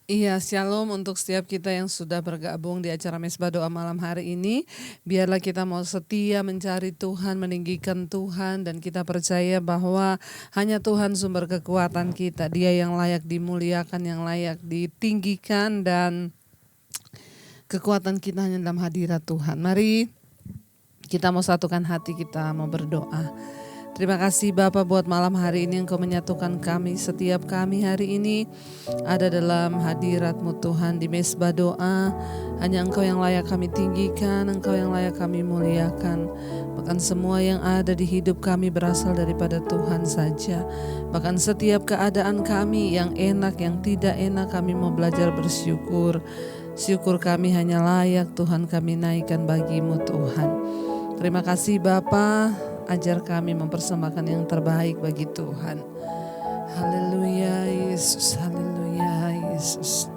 Iya, shalom untuk setiap kita yang sudah bergabung di acara Mesbah Doa malam hari ini. Biarlah kita mau setia mencari Tuhan, meninggikan Tuhan, dan kita percaya bahwa hanya Tuhan sumber kekuatan kita. Dia yang layak dimuliakan, yang layak ditinggikan, dan kekuatan kita hanya dalam hadirat Tuhan. Mari kita mau satukan hati, kita mau berdoa. Terima kasih Bapa buat malam hari ini Engkau menyatukan kami. Setiap kami hari ini ada dalam hadirat-Mu Tuhan di mesbah doa. Hanya Engkau yang layak kami tinggikan, Engkau yang layak kami muliakan. Bahkan semua yang ada di hidup kami berasal daripada Tuhan saja. Bahkan setiap keadaan kami yang enak, yang tidak enak, kami mau belajar bersyukur. Syukur kami hanya layak Tuhan kami naikkan bagi-Mu Tuhan. Terima kasih Bapa, ajar kami mempersembahkan yang terbaik bagi Tuhan. Haleluya Yesus, haleluya Yesus.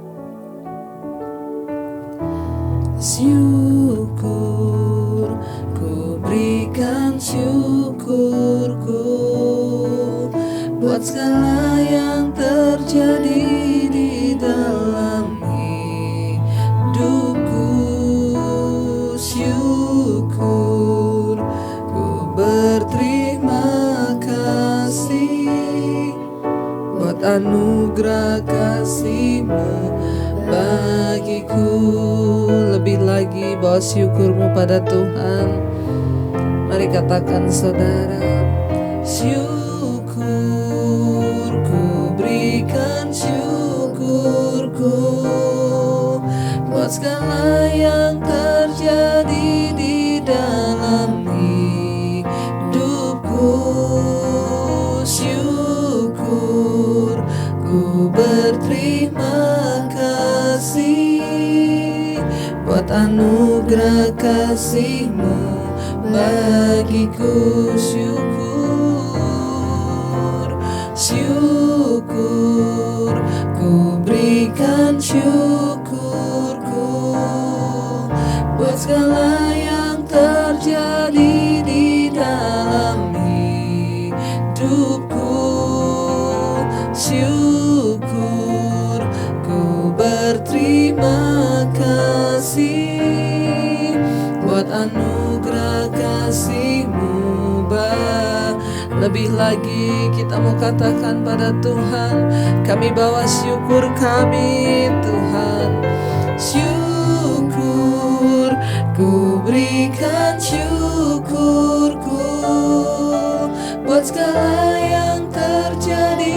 Syukur, ku berikan syukurku buat segala yang terjadi di dalam hidupku. Syukur, ku berterima kasih buat anugerah kasih-Mu bagiku. Lebih lagi bawa syukurmu pada Tuhan. Mari katakan saudara, syukur, ku berikan syukurku buat segala yang terjadi di dalam hidupku. Syukur, ku berterima kasih buat anugerah kasih-Mu bagiku. Syukur, syukur, ku berikan syukurku buat segala yang terjadi di dalam hidupku. Syukur, ku berterima kasih buat anugerah kasih-Mu. Lebih lagi kita mau katakan pada Tuhan, kami bawa syukur kami Tuhan. Syukur, ku berikan syukurku buat segala yang terjadi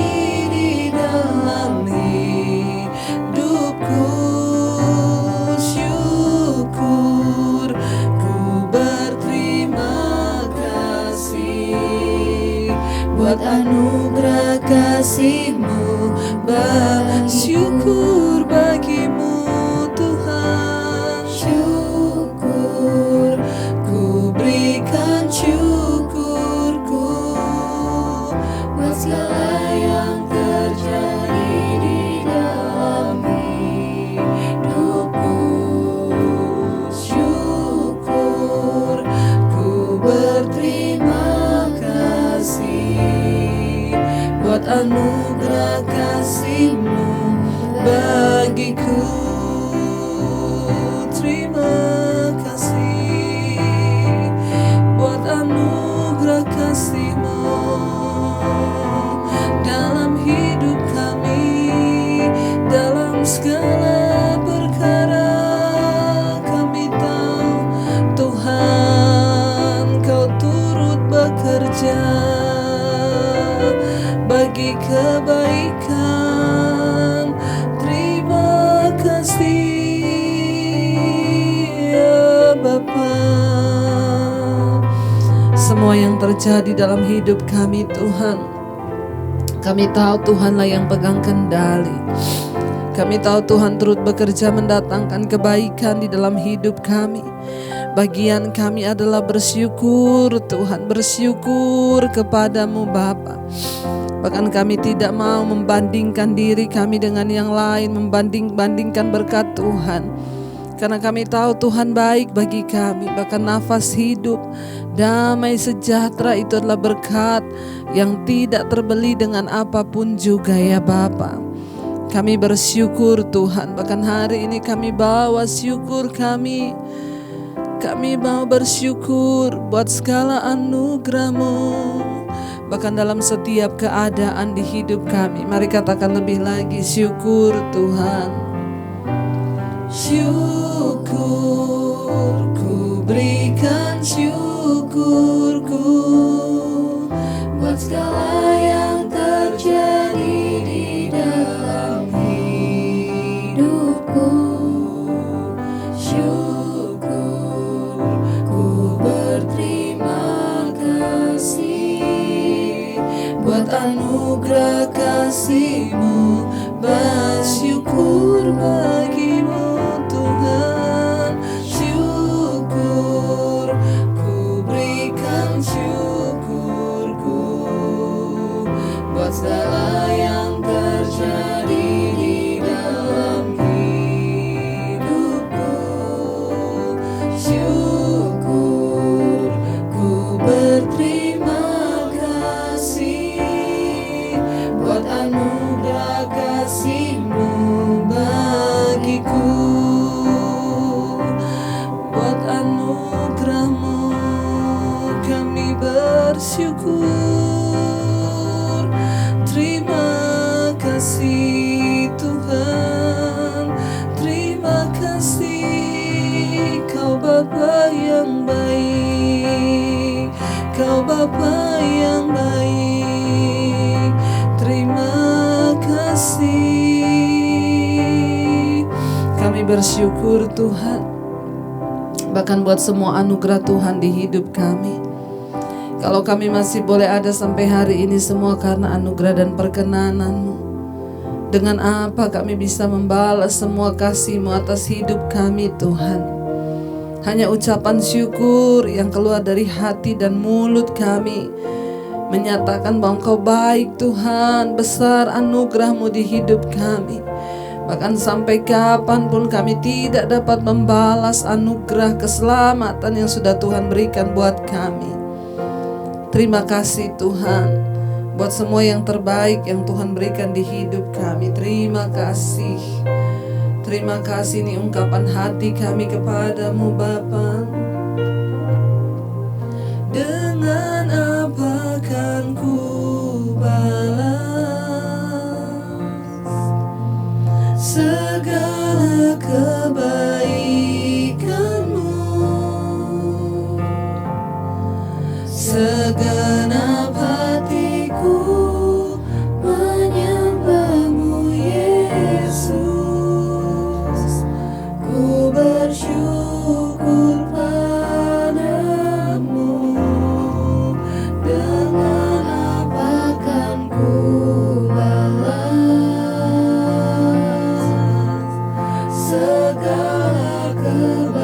di dalam hidupku. Syukur, ku berterima kasih buat anugerah kasih-Mu. Bersyukur bagi-Mu Tuhan. Syukur, ku berikan syukurku buat segala yang terjadi di dalam hidupku. Syukur, ku berterima kasih buat anugerah kasih-Mu bagiku. Terima kasih buat anugerah kasih-Mu dalam hidup kami, dalam segala perkara. Kami tahu Tuhan, Kau turut bekerja bagi kebaikan. Terima kasih ya Bapa. Semua yang terjadi dalam hidup kami Tuhan, kami tahu Tuhanlah yang pegang kendali. Kami tahu Tuhan turut bekerja mendatangkan kebaikan di dalam hidup kami. Bagian kami adalah bersyukur Tuhan, bersyukur kepadamu Bapa. Bahkan kami tidak mau membandingkan diri kami dengan yang lain, membanding-bandingkan berkat Tuhan. Karena kami tahu Tuhan baik bagi kami. Bahkan nafas hidup, damai sejahtera itu adalah berkat yang tidak terbeli dengan apapun juga ya Bapa. Kami bersyukur Tuhan, bahkan hari ini kami bawa syukur kami. Kami mau bersyukur buat segala anugerah-Mu, bahkan dalam setiap keadaan di hidup kami. Mari katakan lebih lagi, syukur Tuhan. Syukur, ku berikan syukurku buat segala yang terjadi di dalam hidupku. Syukur, ku berterima kasih buat anugerah kasih-Mu. Bersyukur bagi-Mu Tuhan. Syukur, ku berikan syukurku buat segala yang terjadi di dalam hidupku. Syukur, ku berterima kasih buat anugerah kasih-Mu bagiku. Buat anugerah-Mu kami bersyukur. Terima kasih Tuhan, terima kasih. Kau Bapa yang baik, Kau Bapa yang baik. Terima kasih. Kami bersyukur Tuhan, bahkan buat semua anugerah Tuhan di hidup kami. Kalau kami masih boleh ada sampai hari ini, semua karena anugerah dan perkenanan-Mu. Dengan apa kami bisa membalas semua kasih-Mu atas hidup kami Tuhan? Hanya ucapan syukur yang keluar dari hati dan mulut kami, menyatakan bahwa Engkau baik Tuhan, besar anugerah-Mu di hidup kami. Bahkan sampai kapanpun kami tidak dapat membalas anugerah keselamatan yang sudah Tuhan berikan buat kami. Terima kasih Tuhan buat semua yang terbaik yang Tuhan berikan di hidup kami. Terima kasih. Terima kasih, ini ungkapan hati kami kepadamu Bapa. Dengan apa kan ku balas segala kebaikan-Mu? Segenap hatiku menyembah-Mu Yesus. Ku bersyukur padamu. Dengan apa kan ku balas segala kebaikan-Mu?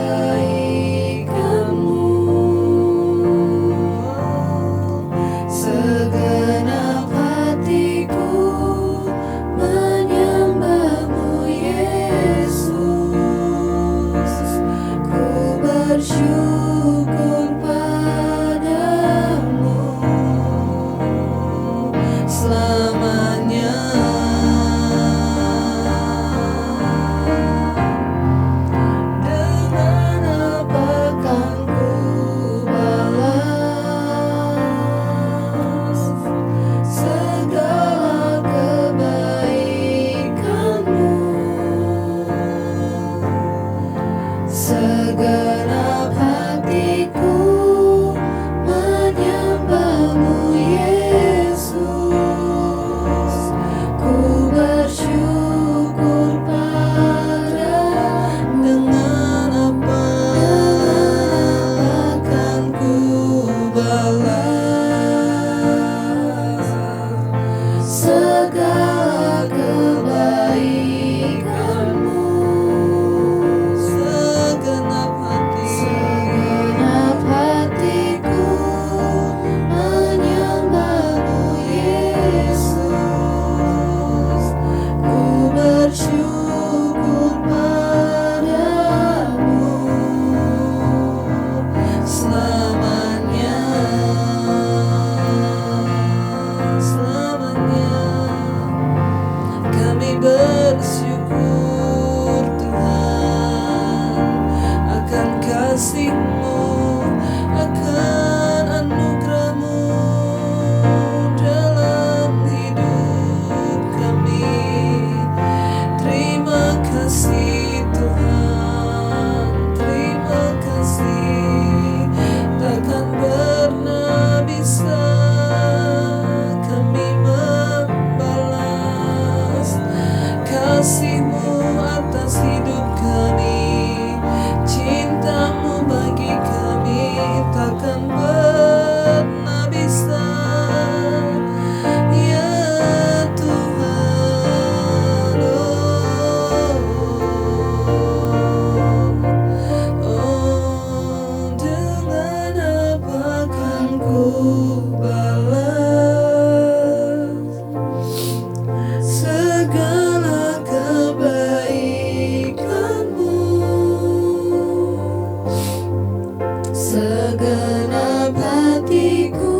Segenap hatiku menyembah-Mu Yesus. Ku bersyukur padamu selamanya. Dengan apa kan ku balas segala kebaikan-Mu? Segenap hatiku menyembah-Mu Yesus. Ku bersyukur padamu. Dengan apa akan ku balas segala kebaikan-Mu? Segenap hatiku menyembah-Mu Yesus. Ku bersyukur padamu selamanya. Selamanya Kami bersyukur Tuhan akan kasih-Mu, akan anugerah-Mu dalam hidup kami. Terima kasih Tuhan, terima kasih. Takkan pernah bisa kami membalas kasih-Mu atas hidup kami. Cinta-Mu bagi kami takkan pernah bisa, ya Tuhan. Oh, dengan apa kan ku balas segala kebaikan-Mu. Segenap hatiku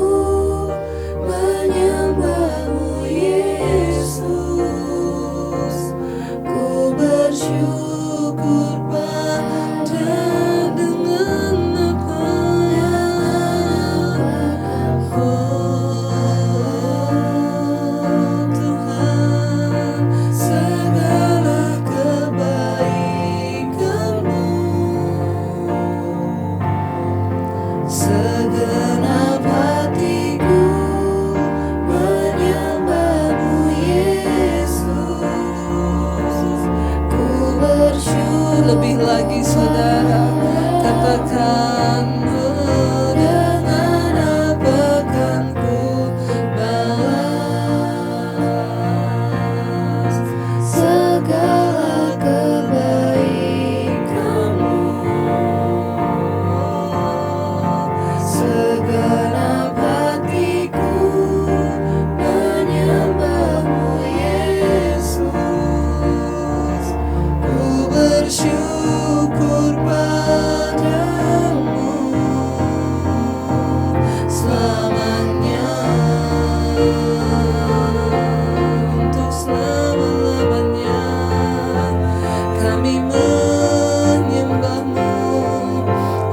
menyembah-Mu Yesus. Ku bersyukur pada dengan apa. Oh Tuhan, segala kebaikan-Mu. Segenap hatiku menyembah-Mu Yesus. Ku bersyukur. Lebih lagi saudara, katakan, oh, dengan apa kan ku balas segala kebaikan-Mu. Segenap hatiku menyembah-Mu Yesus. Ku bersyukur padamu selamanya, untuk selama-lamanya. Kami menyembah-Mu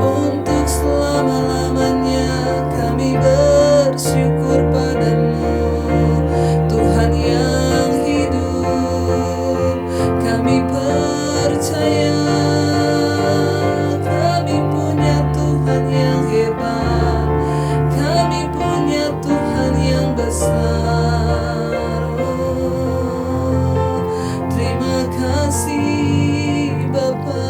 untuk selama-lamanya. Kami bersyukur padamu, Tuhan yang hidup. Kami percaya kami punya Tuhan yang hebat, kami punya Tuhan yang besar. Oh, terima kasih Bapa.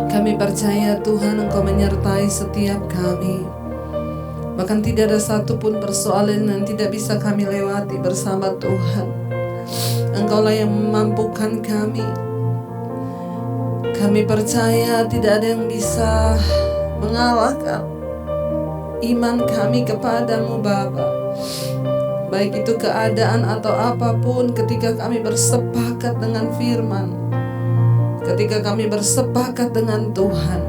Kami percaya Tuhan Engkau menyertai setiap kami. Bahkan tidak ada satupun persoalan yang tidak bisa kami lewati bersama Tuhan. Engkaulah yang memampukan kami. Kami percaya tidak ada yang bisa mengalahkan iman kami kepadamu Bapa. Baik itu keadaan atau apapun, ketika kami bersepakat dengan firman, ketika kami bersepakat dengan Tuhan,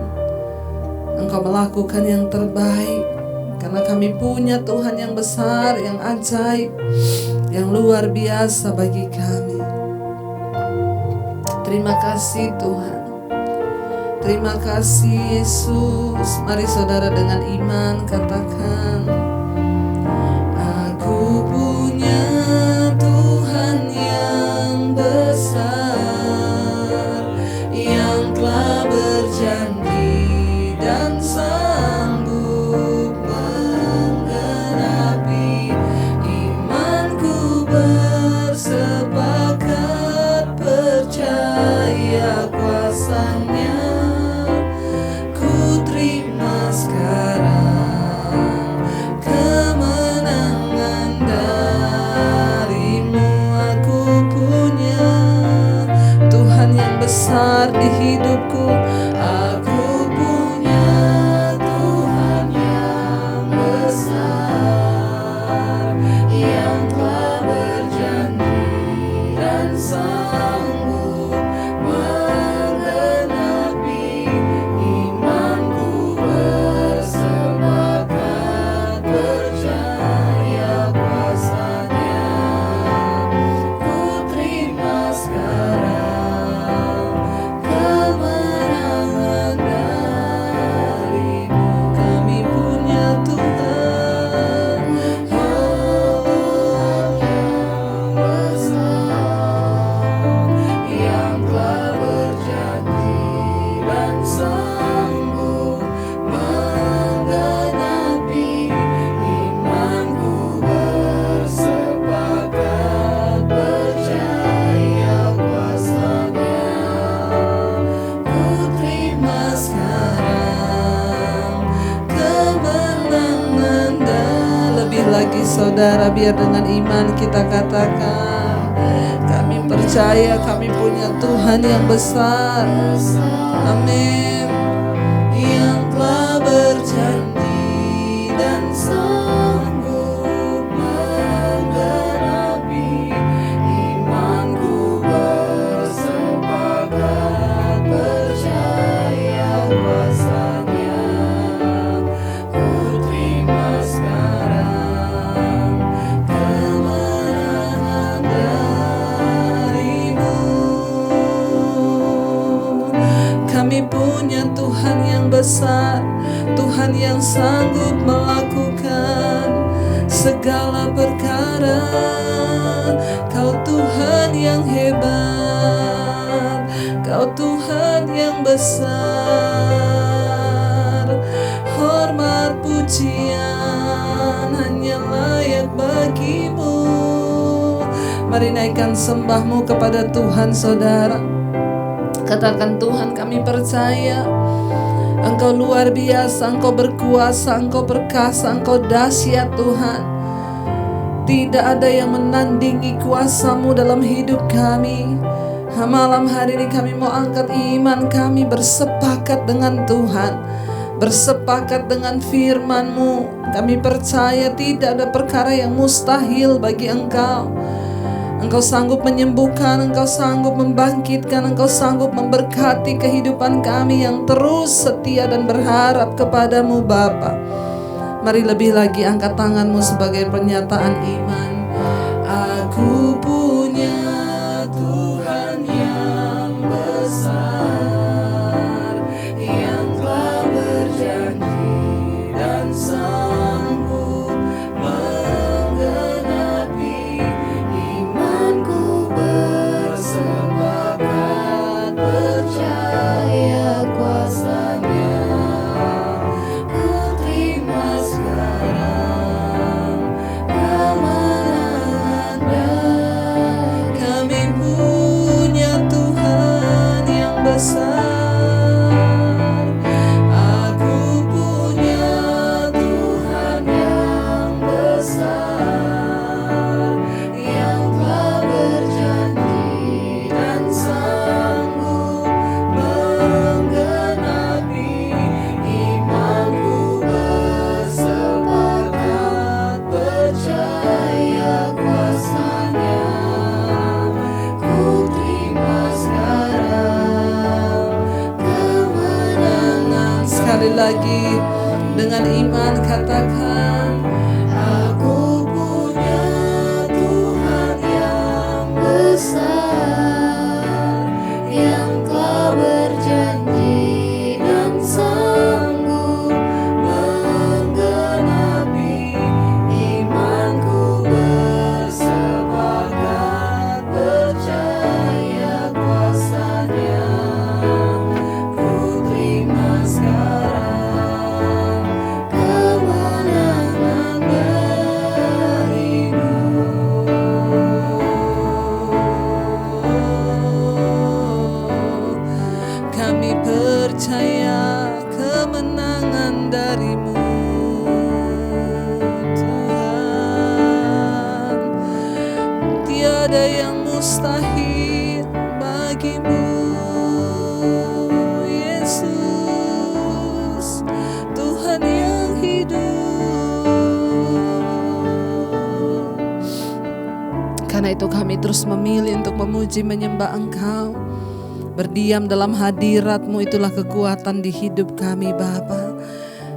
Engkau melakukan yang terbaik. Karena kami punya Tuhan yang besar, yang ajaib, yang luar biasa bagi kami. Terima kasih Tuhan. Terima kasih Yesus. Mari saudara dengan iman katakan, aku punya Tuhan yang besar, yang telah berjanji dan sanggup menggenapi imanku. Bersepakat percaya kuasa-Nya, ku terima sekarang lagi saudara, biar dengan iman kita katakan, kami percaya kami punya Tuhan yang besar. Amin. Yang telah berjanji dan sanggup menggenapi, imanku bersepakat percaya kuasa-Nya. Ku terima sekarang kemenangan dari-Mu. Kami punya Tuhan yang besar, Tuhan yang sanggup melakukan segala perkara. Kau Tuhan yang hebat, Kau Tuhan yang besar. Hormat pujian hanya layak bagi-Mu. Mari naikkan sembahmu kepada Tuhan saudara. Katakan, Tuhan kami percaya Engkau luar biasa, Engkau berkuasa, Engkau perkasa, Engkau dahsyat Tuhan. Tidak ada yang menandingi kuasa-Mu dalam hidup kami. Malam hari ini kami mau angkat iman kami, bersepakat dengan Tuhan, bersepakat dengan firman-Mu. Kami percaya tidak ada perkara yang mustahil bagi Engkau. Engkau sanggup menyembuhkan, Engkau sanggup membangkitkan, Engkau sanggup memberkati kehidupan kami yang terus setia dan berharap kepada-Mu Bapa. Mari lebih lagi angkat tanganmu sebagai pernyataan iman. Aku punya Tuhan yang besar, yang telah berjanji dan sanggup menggenapi, imanku bersepakat percaya kuasa-Nya. Ku terima sekarang kemenangan dari. Kami punya Tuhan yang besar. Aku punya Tuhan yang besar, yang telah berjanji dan sanggup menggenapi, imanku bersepakat percaya kuasa-Nya. Ku terima sekarang kemenangan. Sekali lagi dengan iman katakan, aku punya Tuhan yang besar, yang telah berjanji dan sanggup menggenapi, imanku bersepakat percaya kuasa-Nya. Ku terima sekarang kemenangan dari-Mu. Kami percaya kemenangan dari-Mu Tuhan. Tiada yang mustahil bagi-Mu Yesus, Tuhan yang hidup. Karena itu kami terus memilih untuk memuji menyembah Engkau. Berdiam dalam hadirat-Mu itulah kekuatan di hidup kami Bapa.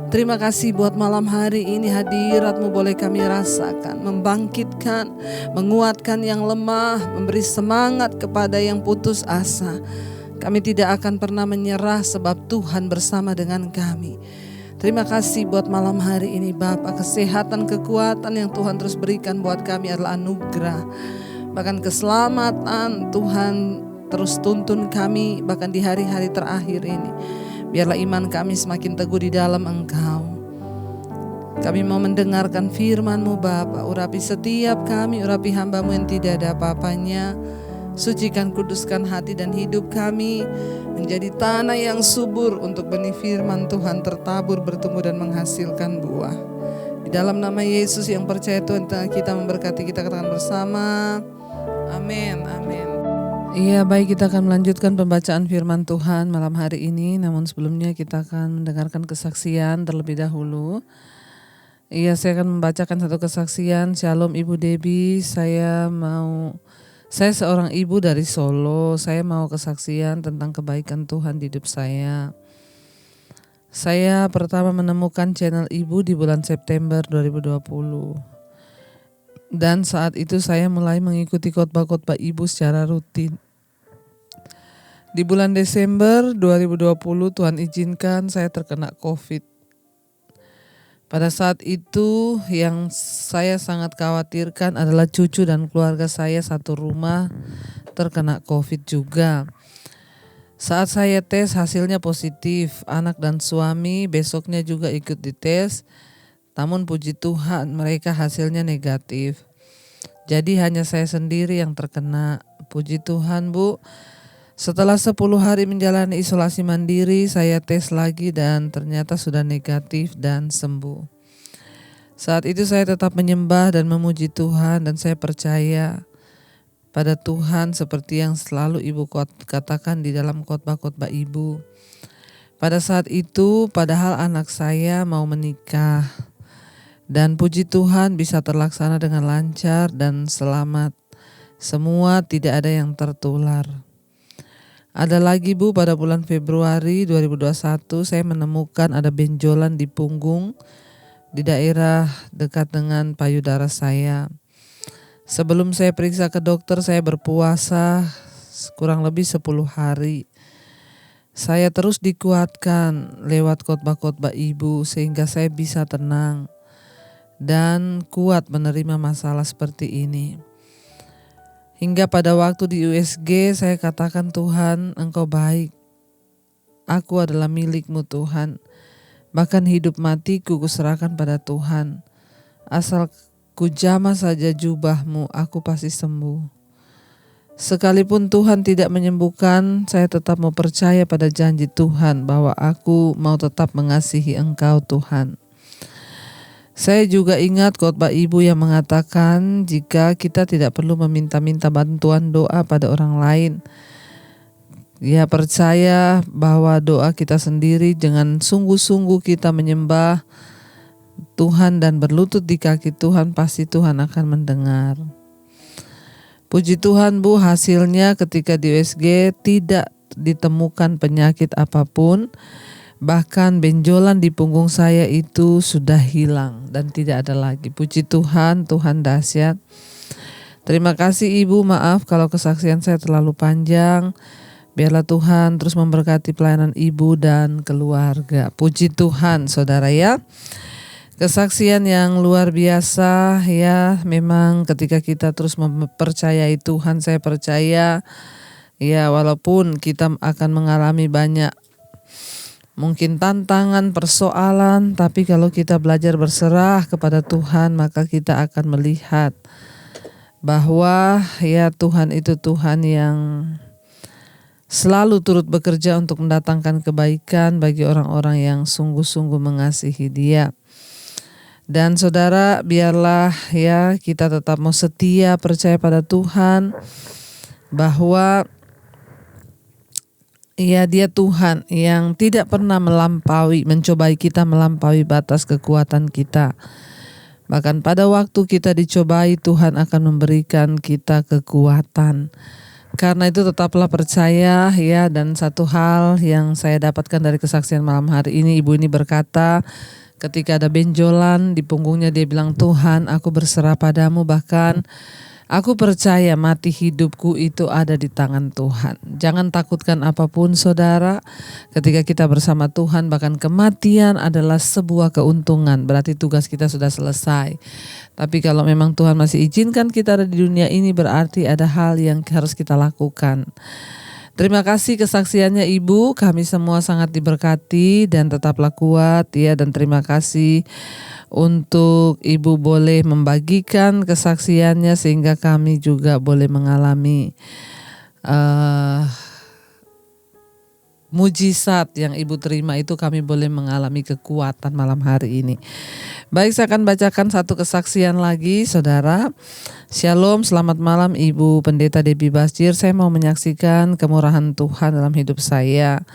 Terima kasih buat malam hari ini, hadirat-Mu boleh kami rasakan, membangkitkan, menguatkan yang lemah, memberi semangat kepada yang putus asa. Kami tidak akan pernah menyerah sebab Tuhan bersama dengan kami. Terima kasih buat malam hari ini Bapa. Kesehatan, kekuatan yang Tuhan terus berikan buat kami adalah anugerah. Bahkan keselamatan Tuhan terus tuntun kami bahkan di hari-hari terakhir ini. Biarlah iman kami semakin teguh di dalam Engkau. Kami mau mendengarkan firman-Mu Bapa. Urapi setiap kami, urapi hamba-Mu yang tidak ada apa-apanya. Sucikan, kuduskan hati dan hidup kami menjadi tanah yang subur untuk benih firman Tuhan tertabur, bertumbuh dan menghasilkan buah. Di Di dalam nama Yesus yang percaya Tuhan kita memberkati, kita katakan bersama. Amin, amin. Iya, baik, kita akan melanjutkan pembacaan firman Tuhan malam hari ini. Namun sebelumnya kita akan mendengarkan kesaksian terlebih dahulu. Iya, saya akan membacakan satu kesaksian. Shalom Ibu Debbie, saya seorang ibu dari Solo. Saya mau kesaksian tentang kebaikan Tuhan di hidup saya. Saya pertama menemukan channel Ibu di bulan September 2020. Dan saat itu saya mulai mengikuti khotbah-khotbah Ibu secara rutin. Di bulan Desember 2020 Tuhan izinkan saya terkena COVID. Pada saat itu yang saya sangat khawatirkan adalah cucu dan keluarga saya satu rumah terkena COVID juga. Saat saya tes hasilnya positif, anak dan suami besoknya juga ikut dites. Namun puji Tuhan mereka hasilnya negatif. Jadi hanya saya sendiri yang terkena. Puji Tuhan Bu. Setelah 10 hari menjalani isolasi mandiri, saya tes lagi dan ternyata sudah negatif dan sembuh. Saat itu saya tetap menyembah dan memuji Tuhan dan saya percaya pada Tuhan seperti yang selalu Ibu katakan di dalam khotbah-khotbah Ibu. Pada saat itu padahal anak saya mau menikah. Dan puji Tuhan bisa terlaksana dengan lancar dan selamat. Semua tidak ada yang tertular. Ada lagi Bu, pada bulan Februari 2021 saya menemukan ada benjolan di punggung di daerah dekat dengan payudara saya. Sebelum saya periksa ke dokter, saya berpuasa kurang lebih 10 hari. Saya terus dikuatkan lewat khotbah-khotbah Ibu sehingga saya bisa tenang dan kuat menerima masalah seperti ini. Hingga pada waktu di USG saya katakan, Tuhan Engkau baik. Aku adalah milik-Mu Tuhan. Bahkan hidup matiku kuserahkan pada Tuhan. Asal ku jamah saja jubah-Mu, aku pasti sembuh. Sekalipun Tuhan tidak menyembuhkan, saya tetap mau percaya pada janji Tuhan bahwa aku mau tetap mengasihi Engkau Tuhan. Saya juga ingat khotbah Ibu yang mengatakan jika kita tidak perlu meminta-minta bantuan doa pada orang lain. Ya, percaya bahwa doa kita sendiri dengan sungguh-sungguh kita menyembah Tuhan dan berlutut di kaki Tuhan, pasti Tuhan akan mendengar. Puji Tuhan Bu, hasilnya ketika di USG tidak ditemukan penyakit apapun. Bahkan benjolan di punggung saya itu sudah hilang dan tidak ada lagi. Puji Tuhan, Tuhan dahsyat. Terima kasih Ibu, maaf kalau kesaksian saya terlalu panjang. Biarlah Tuhan terus memberkati pelayanan Ibu dan keluarga. Puji Tuhan saudara ya. Kesaksian yang luar biasa ya, memang ketika kita terus mempercayai Tuhan, saya percaya ya walaupun kita akan mengalami banyak mungkin tantangan, persoalan, tapi kalau kita belajar berserah kepada Tuhan, maka kita akan melihat bahwa ya Tuhan itu Tuhan yang selalu turut bekerja untuk mendatangkan kebaikan bagi orang-orang yang sungguh-sungguh mengasihi Dia. Dan saudara, biarlah ya kita tetap mau setia percaya pada Tuhan bahwa ya Dia Tuhan yang tidak pernah mencobai kita melampaui batas kekuatan kita. Bahkan pada waktu kita dicobai, Tuhan akan memberikan kita kekuatan. Karena itu tetaplah percaya ya. Dan satu hal yang saya dapatkan dari kesaksian malam hari ini, Ibu ini berkata ketika ada benjolan di punggungnya, dia bilang, Tuhan aku berserah padamu, bahkan aku percaya mati hidupku itu ada di tangan Tuhan. Jangan takutkan apapun saudara. Ketika kita bersama Tuhan, bahkan kematian adalah sebuah keuntungan. Berarti tugas kita sudah selesai. Tapi kalau memang Tuhan masih izinkan kita ada di dunia ini, berarti ada hal yang harus kita lakukan. Terima kasih kesaksiannya Ibu. Kami semua sangat diberkati dan tetaplah kuat ya. Dan terima kasih untuk Ibu boleh membagikan kesaksiannya sehingga kami juga boleh mengalami mujizat yang Ibu terima itu kami boleh mengalami kekuatan malam hari ini. Baik, saya akan bacakan satu kesaksian lagi, saudara. Shalom, selamat malam Ibu Pendeta Debbie Basjir. Saya mau menyaksikan kemurahan Tuhan dalam hidup saya.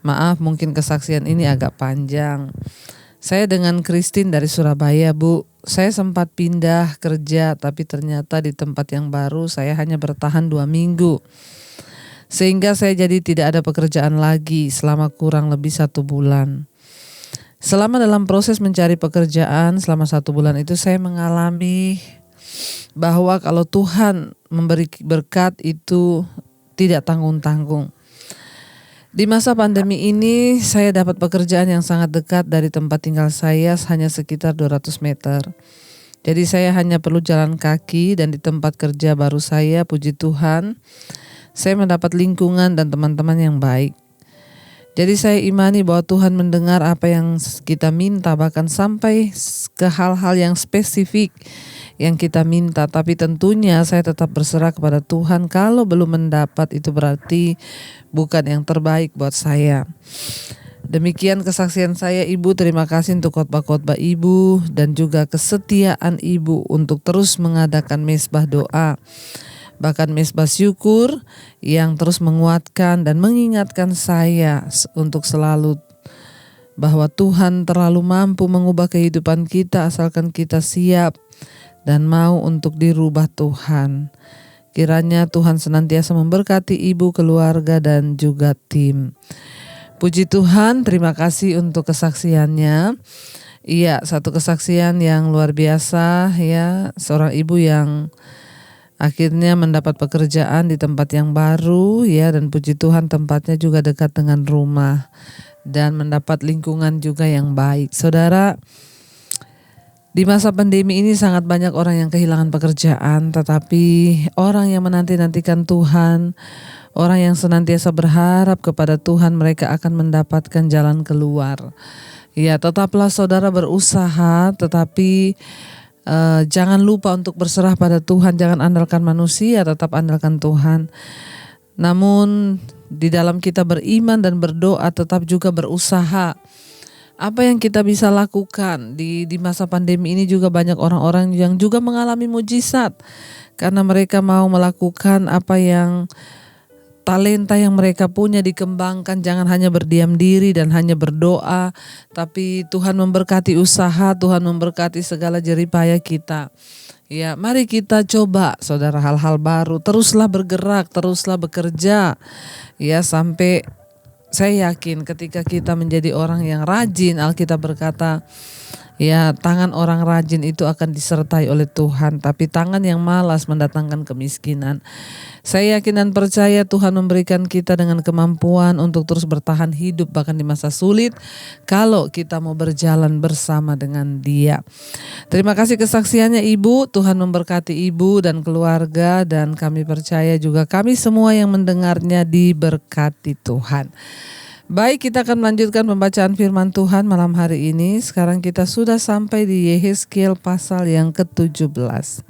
Maaf, mungkin kesaksian ini agak panjang. Saya dengan Christine dari Surabaya, Bu. Saya sempat pindah kerja, tapi ternyata di tempat yang baru saya hanya bertahan 2 minggu. Sehingga saya jadi tidak ada pekerjaan lagi selama kurang lebih 1 bulan. Selama dalam proses mencari pekerjaan selama 1 bulan itu saya mengalami bahwa kalau Tuhan memberi berkat itu tidak tanggung-tanggung. Di masa pandemi ini saya dapat pekerjaan yang sangat dekat dari tempat tinggal saya, hanya sekitar 200 meter. Jadi saya hanya perlu jalan kaki, dan di tempat kerja baru saya, puji Tuhan, saya mendapat lingkungan dan teman-teman yang baik. Jadi saya imani bahwa Tuhan mendengar apa yang kita minta, bahkan sampai ke hal-hal yang spesifik yang kita minta. Tapi tentunya saya tetap berserah kepada Tuhan. Kalau belum mendapat itu berarti bukan yang terbaik buat saya. Demikian kesaksian saya, Ibu. Terima kasih untuk khotbah-khotbah Ibu dan juga kesetiaan Ibu untuk terus mengadakan mesbah doa, bahkan mesbah syukur yang terus menguatkan dan mengingatkan saya untuk selalu bahwa Tuhan terlalu mampu mengubah kehidupan kita asalkan kita siap dan mau untuk dirubah Tuhan. Kiranya Tuhan senantiasa memberkati Ibu, keluarga, dan juga tim. Puji Tuhan, terima kasih untuk kesaksiannya. Iya, satu kesaksian yang luar biasa ya, seorang ibu yang akhirnya mendapat pekerjaan di tempat yang baru ya, dan puji Tuhan tempatnya juga dekat dengan rumah dan mendapat lingkungan juga yang baik. Saudara, di masa pandemi ini sangat banyak orang yang kehilangan pekerjaan, tetapi orang yang menanti-nantikan Tuhan, orang yang senantiasa berharap kepada Tuhan, mereka akan mendapatkan jalan keluar. Ya, tetaplah saudara berusaha, tetapi jangan lupa untuk berserah pada Tuhan, jangan andalkan manusia, tetap andalkan Tuhan. Namun di dalam kita beriman dan berdoa, tetap juga berusaha. Apa yang kita bisa lakukan di masa pandemi ini, juga banyak orang-orang yang juga mengalami mujizat karena mereka mau melakukan apa yang talenta yang mereka punya dikembangkan. Jangan hanya berdiam diri dan hanya berdoa, tapi Tuhan memberkati usaha, Tuhan memberkati segala jeripaya kita. Ya, mari kita coba saudara hal-hal baru, teruslah bergerak, teruslah bekerja. Ya, sampai saya yakin ketika kita menjadi orang yang rajin, Alkitab berkata, ya, tangan orang rajin itu akan disertai oleh Tuhan, tapi tangan yang malas mendatangkan kemiskinan. Saya yakin dan percaya Tuhan memberikan kita dengan kemampuan untuk terus bertahan hidup bahkan di masa sulit kalau kita mau berjalan bersama dengan Dia. Terima kasih kesaksiannya Ibu. Tuhan memberkati Ibu dan keluarga, dan kami percaya juga kami semua yang mendengarnya diberkati Tuhan. Baik, kita akan melanjutkan pembacaan firman Tuhan malam hari ini. Sekarang kita sudah sampai di Yehezkiel pasal yang ke-17.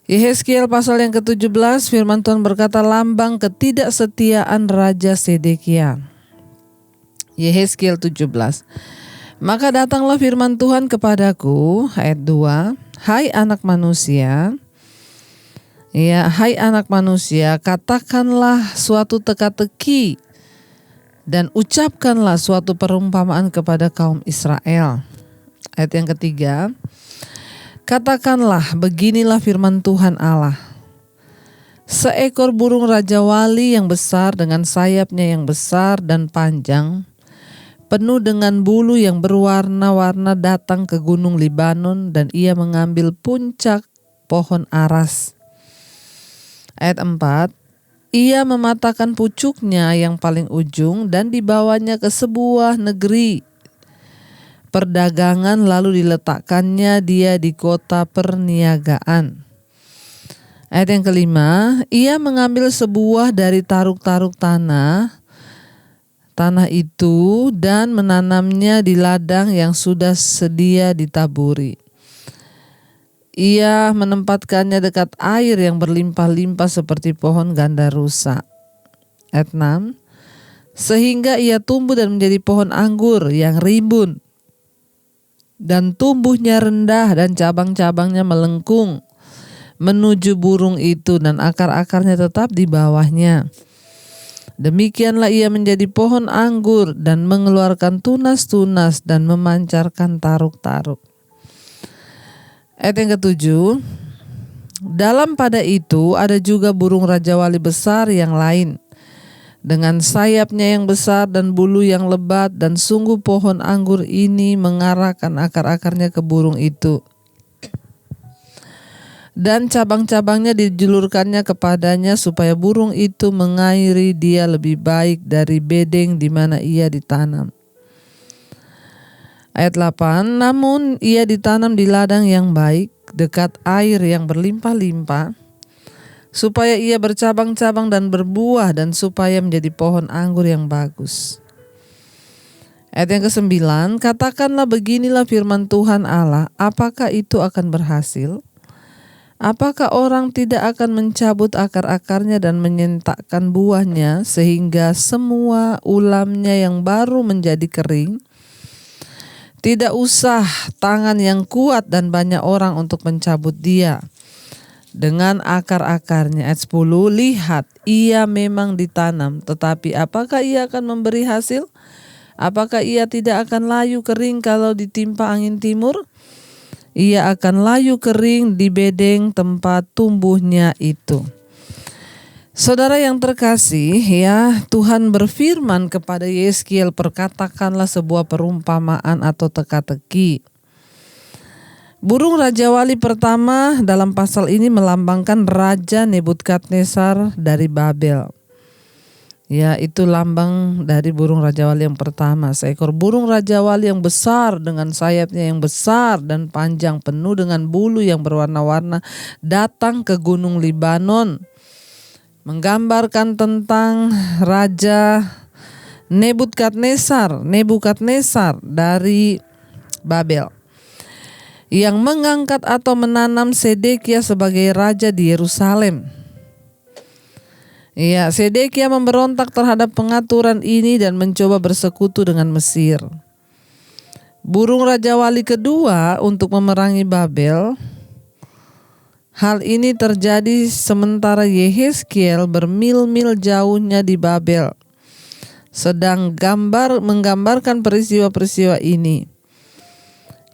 Yehezkiel pasal yang ke-17, firman Tuhan berkata, lambang ketidaksetiaan Raja Sedekia. Yehezkiel 17. Maka datanglah firman Tuhan kepadaku, ayat 2, hai anak manusia, katakanlah suatu teka-teki dan ucapkanlah suatu perumpamaan kepada kaum Israel. Ayat yang ketiga, katakanlah beginilah firman Tuhan Allah. Seekor burung raja wali yang besar dengan sayapnya yang besar dan panjang, penuh dengan bulu yang berwarna-warna datang ke gunung Libanon, dan ia mengambil puncak pohon aras. Ayat 4, ia mematahkan pucuknya yang paling ujung dan dibawanya ke sebuah negeri perdagangan, lalu diletakkannya dia di kota perniagaan. Ayat yang kelima, ia mengambil sebuah dari taruk-taruk tanah itu dan menanamnya di ladang yang sudah sedia ditaburi. Ia menempatkannya dekat air yang berlimpah-limpah seperti pohon gandarusa. Ayat 6, sehingga ia tumbuh dan menjadi pohon anggur yang rimbun, dan tumbuhnya rendah dan cabang-cabangnya melengkung menuju burung itu, dan akar-akarnya tetap di bawahnya. Demikianlah ia menjadi pohon anggur dan mengeluarkan tunas-tunas dan memancarkan taruk-taruk. Ayat yang ketujuh, dalam pada itu ada juga burung rajawali besar yang lain, dengan sayapnya yang besar dan bulu yang lebat, dan sungguh pohon anggur ini mengarahkan akar-akarnya ke burung itu, dan cabang-cabangnya dijulurkannya kepadanya supaya burung itu mengairi dia lebih baik dari bedeng di mana ia ditanam. Ayat 8, namun ia ditanam di ladang yang baik, dekat air yang berlimpah-limpah, supaya ia bercabang-cabang dan berbuah, dan supaya menjadi pohon anggur yang bagus. Ayat yang ke-9, katakanlah beginilah firman Tuhan Allah, apakah itu akan berhasil? Apakah orang tidak akan mencabut akar-akarnya dan menyentakkan buahnya sehingga semua ulamnya yang baru menjadi kering? Tidak usah tangan yang kuat dan banyak orang untuk mencabut dia dengan akar-akarnya. Ayat 10, lihat, ia memang ditanam, tetapi apakah ia akan memberi hasil? Apakah ia tidak akan layu kering kalau ditimpa angin timur? Ia akan layu kering di bedeng tempat tumbuhnya itu. Saudara yang terkasih, ya, Tuhan berfirman kepada Yeskiel, perkatakanlah sebuah perumpamaan atau teka-teki. Burung rajawali pertama dalam pasal ini melambangkan Raja Nebukadnezar dari Babel. Ya, itu lambang dari burung rajawali yang pertama. Seekor burung rajawali yang besar dengan sayapnya yang besar dan panjang penuh dengan bulu yang berwarna-warna datang ke gunung Libanon, menggambarkan tentang Raja Nebukadnezar dari Babel, yang mengangkat atau menanam Sedekia sebagai raja di Yerusalem. Ya, Sedekia memberontak terhadap pengaturan ini dan mencoba bersekutu dengan Mesir. Burung rajawali kedua untuk memerangi Babel. Hal ini terjadi sementara Yehezkiel bermil-mil jauhnya di Babel, sedang menggambarkan peristiwa-peristiwa ini.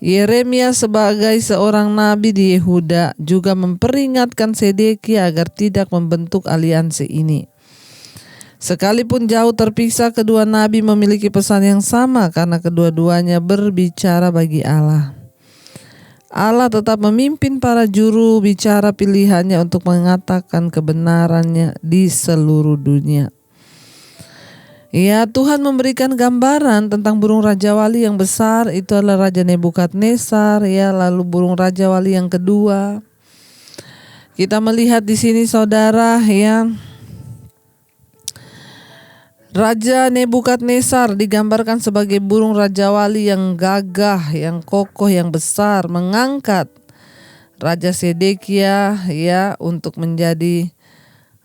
Yeremia sebagai seorang nabi di Yehuda juga memperingatkan Sedekia agar tidak membentuk aliansi ini. Sekalipun jauh terpisah, kedua nabi memiliki pesan yang sama karena kedua-duanya berbicara bagi Allah. Allah tetap memimpin para juru bicara pilihannya untuk mengatakan kebenarannya di seluruh dunia. Ya, Tuhan memberikan gambaran tentang burung rajawali yang besar, itu adalah Raja Nebukadnezar, ya, lalu burung rajawali yang kedua. Kita melihat di sini saudara, ya, Raja Nebukadnezar digambarkan sebagai burung rajawali yang gagah, yang kokoh, yang besar, mengangkat Raja Sedekia, ya, untuk menjadi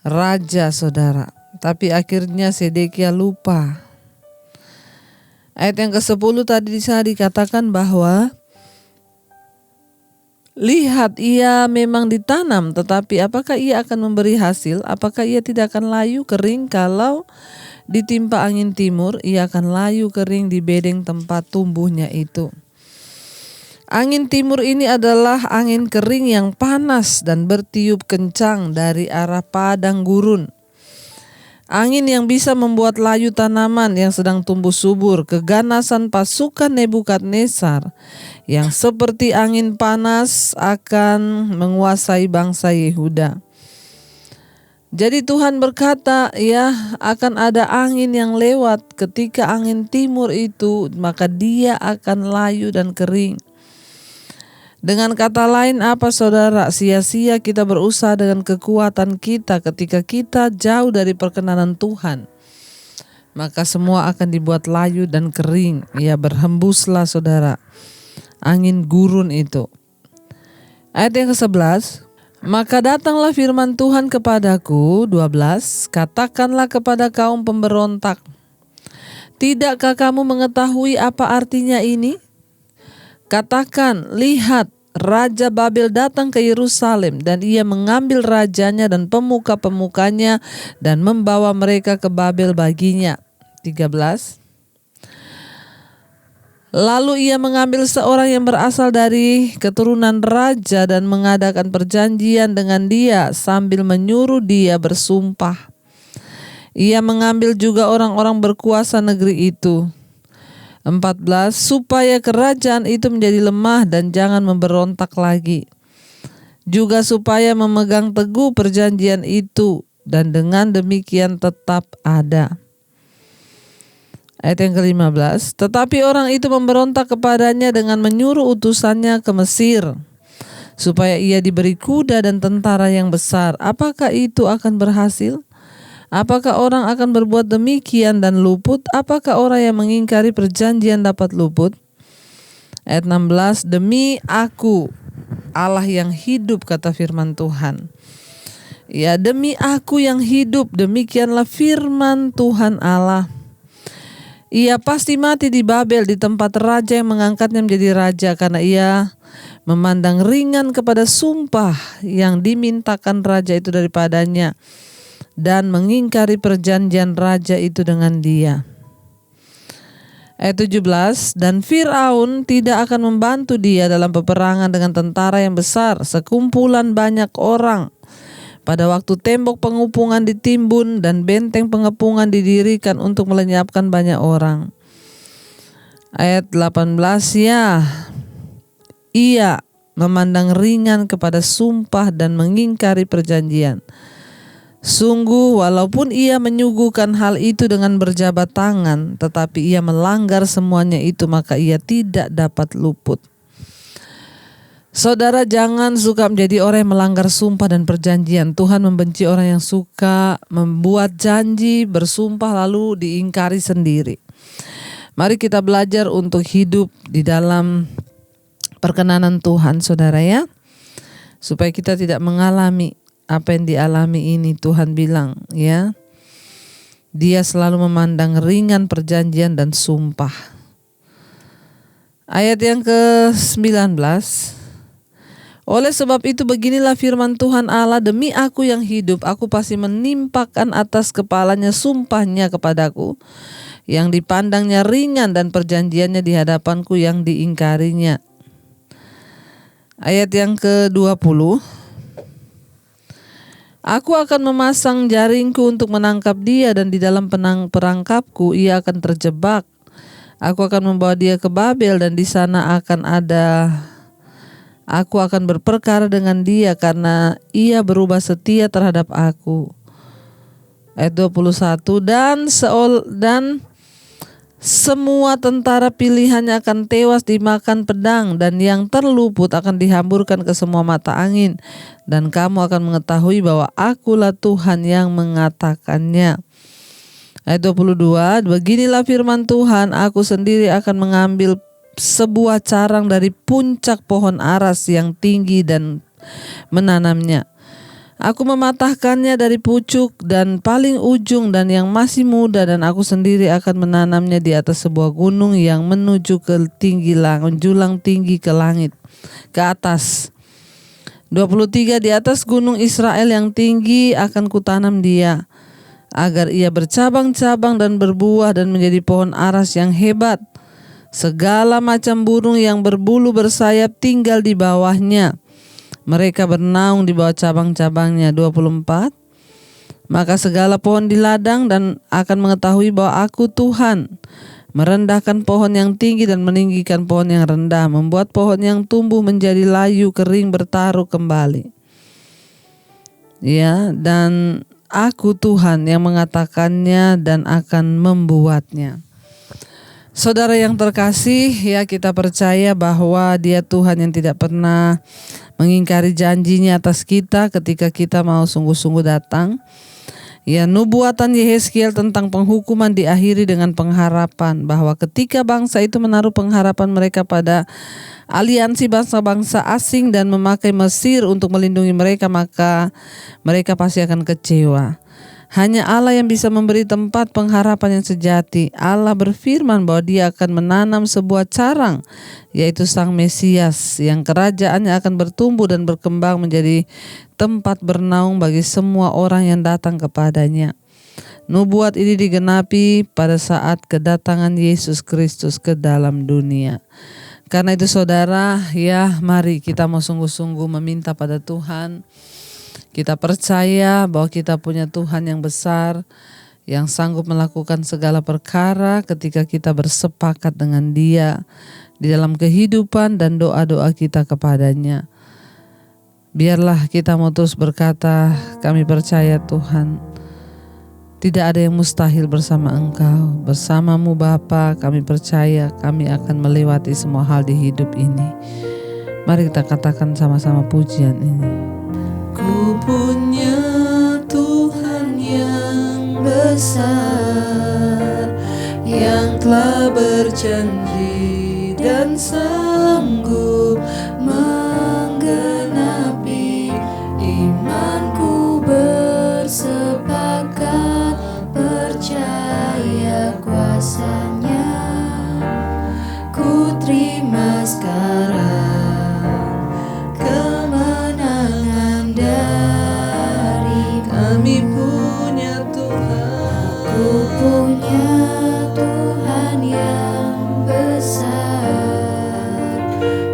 raja, saudara. Tapi akhirnya Sedekia lupa. Ayat yang ke-10 tadi bisa dikatakan bahwa lihat, ia memang ditanam, tetapi apakah ia akan memberi hasil? Apakah ia tidak akan layu kering kalau ditimpa angin timur? Ia akan layu kering di bedeng tempat tumbuhnya itu. Angin timur ini adalah angin kering yang panas dan bertiup kencang dari arah padang gurun. Angin yang bisa membuat layu tanaman yang sedang tumbuh subur. Keganasan pasukan Nebukadnezar yang seperti angin panas akan menguasai bangsa Yehuda. Jadi Tuhan berkata, ya, akan ada angin yang lewat. Ketika angin timur itu, maka dia akan layu dan kering. Dengan kata lain apa, saudara? Sia-sia kita berusaha dengan kekuatan kita ketika kita jauh dari perkenanan Tuhan. Maka semua akan dibuat layu dan kering. Ya, berhembuslah, saudara, angin gurun itu. Ayat yang ke-11. Maka datanglah firman Tuhan kepadaku, 12, katakanlah kepada kaum pemberontak, Tidakkah kamu mengetahui apa artinya ini? Katakan, lihat, Raja Babel datang ke Yerusalem dan ia mengambil rajanya dan pemuka-pemukanya dan membawa mereka ke Babel baginya. 13. Lalu ia mengambil seorang yang berasal dari keturunan raja dan mengadakan perjanjian dengan dia sambil menyuruh dia bersumpah. Ia mengambil juga orang-orang berkuasa negeri itu. 14. Supaya kerajaan itu menjadi lemah dan jangan memberontak lagi. Juga supaya memegang teguh perjanjian itu dan dengan demikian tetap ada. Ayat yang ke-15. Tetapi orang itu memberontak kepadanya dengan menyuruh utusannya ke Mesir, supaya ia diberi kuda dan tentara yang besar. Apakah itu akan berhasil? Apakah orang akan berbuat demikian dan luput? Apakah orang yang mengingkari perjanjian dapat luput? Ayat 16. Demi aku, Allah yang hidup, kata firman Tuhan. Ya, demi aku yang hidup, demikianlah firman Tuhan Allah. Ia pasti mati di Babel, di tempat raja yang mengangkatnya menjadi raja, karena ia memandang ringan kepada sumpah yang dimintakan raja itu daripadanya dan mengingkari perjanjian raja itu dengan dia. Ayat 17. Dan Fir'aun tidak akan membantu dia dalam peperangan dengan tentara yang besar, sekumpulan banyak orang. Pada waktu tembok pengepungan ditimbun dan benteng pengepungan didirikan untuk melenyapkan banyak orang. Ayat 18. Ya, ia memandang ringan kepada sumpah dan mengingkari perjanjian. Sungguh, walaupun ia menyuguhkan hal itu dengan berjabat tangan, tetapi ia melanggar semuanya itu, maka ia tidak dapat luput. Saudara, jangan suka menjadi orang yang melanggar sumpah dan perjanjian. Tuhan membenci orang yang suka membuat janji, bersumpah lalu diingkari sendiri. Mari kita belajar untuk hidup di dalam perkenanan Tuhan, saudara ya, supaya kita tidak mengalami apa yang dialami ini. Tuhan bilang ya, Dia selalu memandang ringan perjanjian dan sumpah. Ayat yang ke-19. Oleh sebab itu beginilah firman Tuhan Allah, demi aku yang hidup, aku pasti menimpakan atas kepalanya sumpahnya kepadaku, yang dipandangnya ringan dan perjanjiannya di hadapanku yang diingkarinya. Ayat yang ke-20. Aku akan memasang jaringku untuk menangkap dia dan di dalam perangkapku ia akan terjebak. Aku akan membawa dia ke Babel dan di sana aku akan berperkara dengan dia karena ia berubah setia terhadap aku. Ayat 21. Dan semua tentara pilihannya akan tewas dimakan pedang dan yang terluput akan dihamburkan ke semua mata angin. Dan kamu akan mengetahui bahwa akulah Tuhan yang mengatakannya. Ayat 22. Beginilah firman Tuhan, aku sendiri akan mengambil sebuah carang dari puncak pohon aras yang tinggi dan menanamnya. Aku mematahkannya dari pucuk dan paling ujung dan yang masih muda, dan aku sendiri akan menanamnya di atas sebuah gunung yang menuju ke tinggi menjulang tinggi ke langit, ke atas. 23. Di atas gunung Israel yang tinggi akan kutanam dia, agar ia bercabang-cabang dan berbuah dan menjadi pohon aras yang hebat. Segala macam burung yang berbulu bersayap tinggal di bawahnya. Mereka bernaung di bawah cabang-cabangnya. 24. Maka segala pohon di ladang dan akan mengetahui bahwa aku Tuhan, merendahkan pohon yang tinggi dan meninggikan pohon yang rendah, membuat pohon yang tumbuh menjadi layu kering bertaruh kembali. Ya, dan aku Tuhan yang mengatakannya dan akan membuatnya. Saudara yang terkasih, ya, kita percaya bahwa Dia Tuhan yang tidak pernah mengingkari janjinya atas kita ketika kita mau sungguh-sungguh datang. Ya, nubuatan Yehezkiel tentang penghukuman diakhiri dengan pengharapan bahwa ketika bangsa itu menaruh pengharapan mereka pada aliansi bangsa-bangsa asing dan memakai Mesir untuk melindungi mereka, maka mereka pasti akan kecewa. Hanya Allah yang bisa memberi tempat pengharapan yang sejati. Allah berfirman bahwa Dia akan menanam sebuah carang, yaitu Sang Mesias, yang kerajaannya akan bertumbuh dan berkembang menjadi tempat bernaung bagi semua orang yang datang kepadanya. Nubuat ini digenapi pada saat kedatangan Yesus Kristus ke dalam dunia. Karena itu saudara, ya mari kita mau sungguh-sungguh meminta pada Tuhan. Kita percaya bahwa kita punya Tuhan yang besar, yang sanggup melakukan segala perkara ketika kita bersepakat dengan Dia di dalam kehidupan dan doa-doa kita kepadanya. Biarlah kita mau terus berkata, kami percaya Tuhan, tidak ada yang mustahil bersama Engkau. Bersamamu Bapa, kami percaya kami akan melewati semua hal di hidup ini. Mari kita katakan sama-sama pujian ini. Ku punya Tuhan yang besar, yang telah berjanji dan sanggup menggenapi imanku, bersepakat percaya kuasa-Nya. Ku terima sekarang Kami punya Tuhan. Ku punya Tuhan yang besar,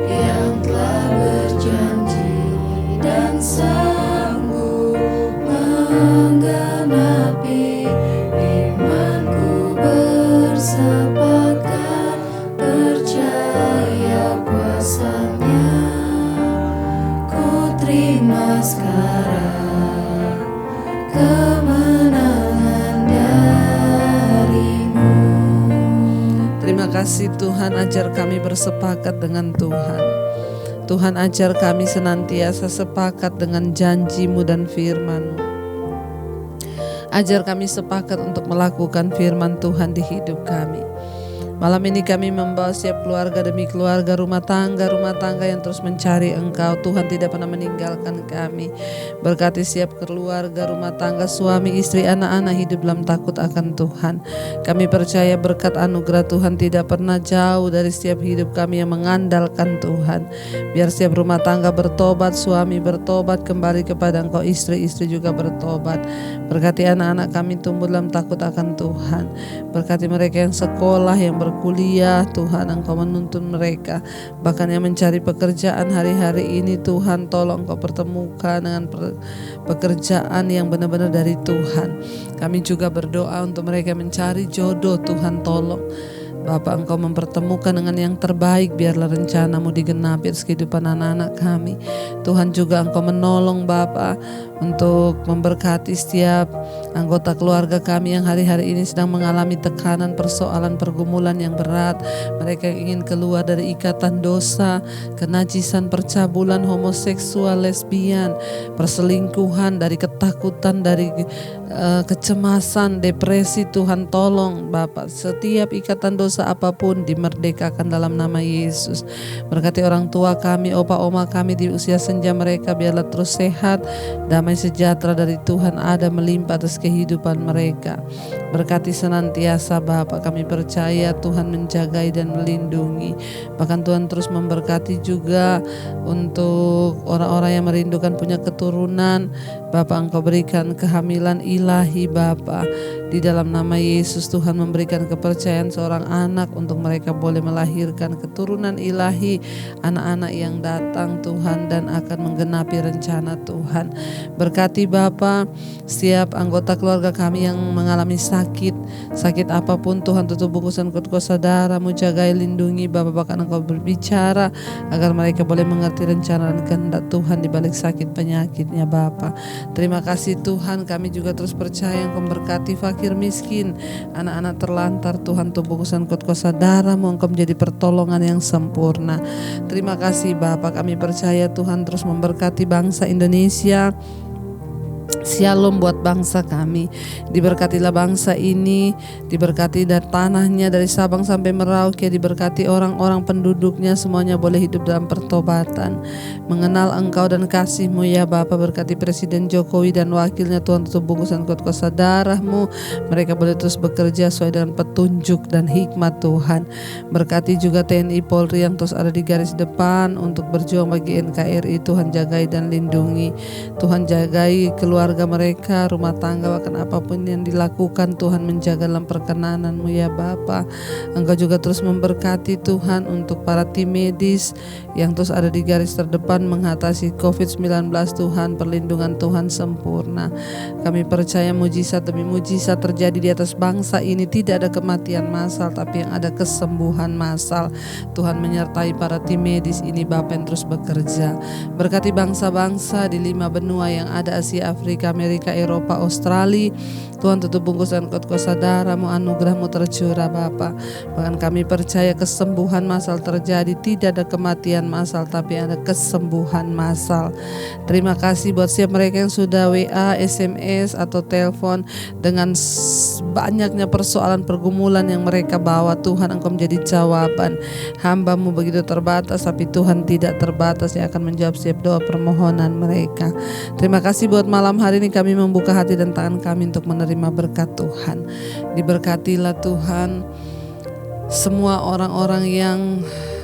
yang telah berjanji dan sanggup menggenapi imanku, bersepakat percaya kuasa-Nya. Ku terima sekarang kemenangan dari-Mu. Terima kasih Tuhan, ajar kami bersepakat dengan Tuhan. Tuhan, ajar kami senantiasa sepakat dengan janji-Mu dan firman-Mu. Ajar kami sepakat untuk melakukan firman Tuhan di hidup kami. Malam ini kami membawa setiap keluarga demi keluarga, rumah tangga yang terus mencari Engkau. Tuhan tidak pernah meninggalkan kami. Berkati setiap keluarga, rumah tangga, suami, istri, anak-anak hidup dalam takut akan Tuhan. Kami percaya berkat anugerah Tuhan tidak pernah jauh dari setiap hidup kami yang mengandalkan Tuhan. Biar setiap rumah tangga bertobat, suami bertobat kembali kepada Engkau, istri-istri juga bertobat. Berkati anak-anak kami tumbuh dalam takut akan Tuhan. Berkati mereka yang sekolah, yang berkuliah, Tuhan Engkau menuntun mereka. Bahkan yang mencari pekerjaan hari-hari ini, Tuhan tolong Engkau pertemukan dengan pekerjaan yang benar-benar dari Tuhan. Kami juga berdoa untuk mereka mencari jodoh, Tuhan tolong Bapa Engkau mempertemukan dengan yang terbaik. Biarlah rencana-Mu digenapi atas kehidupan anak-anak kami. Tuhan juga Engkau menolong Bapa untuk memberkati setiap anggota keluarga kami yang hari-hari ini sedang mengalami tekanan, persoalan, pergumulan yang berat. Mereka yang ingin keluar dari ikatan dosa, kenajisan, percabulan, homoseksual, lesbian, perselingkuhan, dari ketakutan, dari kecemasan, depresi. Tuhan tolong Bapa, setiap ikatan dosa apapun dimerdekakan dalam nama Yesus. Berkati orang tua kami, opa oma kami di usia senja mereka, biarlah terus sehat, damai sejahtera dari Tuhan ada melimpah atas kehidupan mereka. Berkati senantiasa Bapa, kami percaya Tuhan menjagai dan melindungi. Bahkan Tuhan terus memberkati juga untuk orang-orang yang merindukan punya keturunan. Bapa Engkau berikan kehamilan ilahi Bapa. Di dalam nama Yesus Tuhan memberikan kepercayaan seorang anak untuk mereka boleh melahirkan keturunan ilahi, anak-anak yang datang Tuhan dan akan menggenapi rencana Tuhan. Berkati Bapa setiap anggota keluarga kami yang mengalami sakit apapun Tuhan, tutup bungkusan kuasa darah-Mu, jagai lindungi Bapa. Bahkan Engkau berbicara agar mereka boleh mengerti rencana dan kehendak Tuhan di balik sakit penyakitnya Bapa. Terima kasih Tuhan, kami juga terus percaya Engkau memberkati fakir miskin, anak-anak terlantar Tuhan, tubuh bungkusan kuasa darah-Mu, Engkau menjadi pertolongan yang sempurna. Terima kasih Bapa, kami percaya Tuhan terus memberkati bangsa Indonesia. Shalom buat bangsa kami. Diberkatilah bangsa ini, diberkati dari tanahnya dari Sabang sampai Merauke, diberkati orang-orang penduduknya, semuanya boleh hidup dalam pertobatan, mengenal Engkau dan kasih-Mu ya Bapa. Berkati Presiden Jokowi dan wakilnya, Tuhan tutup bungkusan kuasa darah-Mu, mereka boleh terus bekerja sesuai dengan petunjuk dan hikmat Tuhan. Berkati juga TNI Polri yang terus ada di garis depan untuk berjuang bagi NKRI. Tuhan jagai dan lindungi, Tuhan jagai keluarga mereka, rumah tangga, bahkan apapun yang dilakukan, Tuhan menjaga dalam perkenanan-Mu ya Bapa. Engkau juga terus memberkati Tuhan untuk para tim medis yang terus ada di garis terdepan mengatasi COVID-19. Tuhan, perlindungan Tuhan sempurna. Kami percaya mujizat demi mujizat terjadi di atas bangsa ini. Tidak ada kematian massal, tapi yang ada kesembuhan massal. Tuhan menyertai para tim medis ini Bapa yang terus bekerja. Berkati bangsa-bangsa di 5 benua yang ada, Asia, Afrika, Amerika, Eropa, Australia. Tuhan tutup bungkus dan kuasa darah-Mu, anugerah-Mu tercurah Bapa. Bahkan kami percaya kesembuhan massal terjadi. Tidak ada kematian massal, tapi ada kesembuhan massal. Terima kasih buat setiap mereka yang sudah WA, SMS atau telepon dengan banyaknya persoalan pergumulan yang mereka bawa. Tuhan, Engkau menjadi jawaban. Hamba-Mu begitu terbatas, tapi Tuhan tidak terbatas yang akan menjawab setiap doa permohonan mereka. Terima kasih buat malam hari ini kami membuka hati dan tangan kami untuk menerima berkat Tuhan. Diberkatilah Tuhan semua orang-orang yang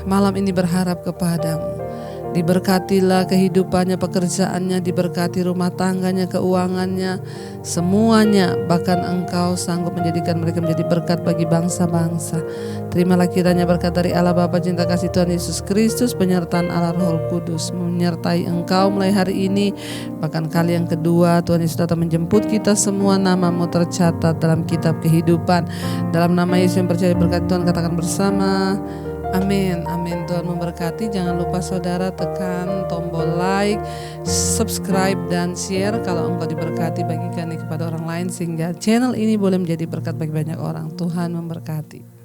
malam ini berharap kepada-Mu. Diberkatilah kehidupannya, pekerjaannya, diberkati rumah tangganya, keuangannya, semuanya. Bahkan Engkau sanggup menjadikan mereka menjadi berkat bagi bangsa-bangsa. Terimalah kiranya berkat dari Allah Bapa, cinta kasih Tuhan Yesus Kristus, penyertaan Allah Roh Kudus menyertai Engkau mulai hari ini. Bahkan kali yang kedua Tuhan Yesus datang menjemput kita semua, nama-Mu tercatat dalam kitab kehidupan. Dalam nama Yesus yang percaya berkat Tuhan katakan bersama, amin, amin. Tuhan memberkati. Jangan lupa saudara tekan tombol like, subscribe dan share. Kalau engkau diberkati, bagikan kepada orang lain sehingga channel ini boleh menjadi berkat bagi banyak orang. Tuhan memberkati.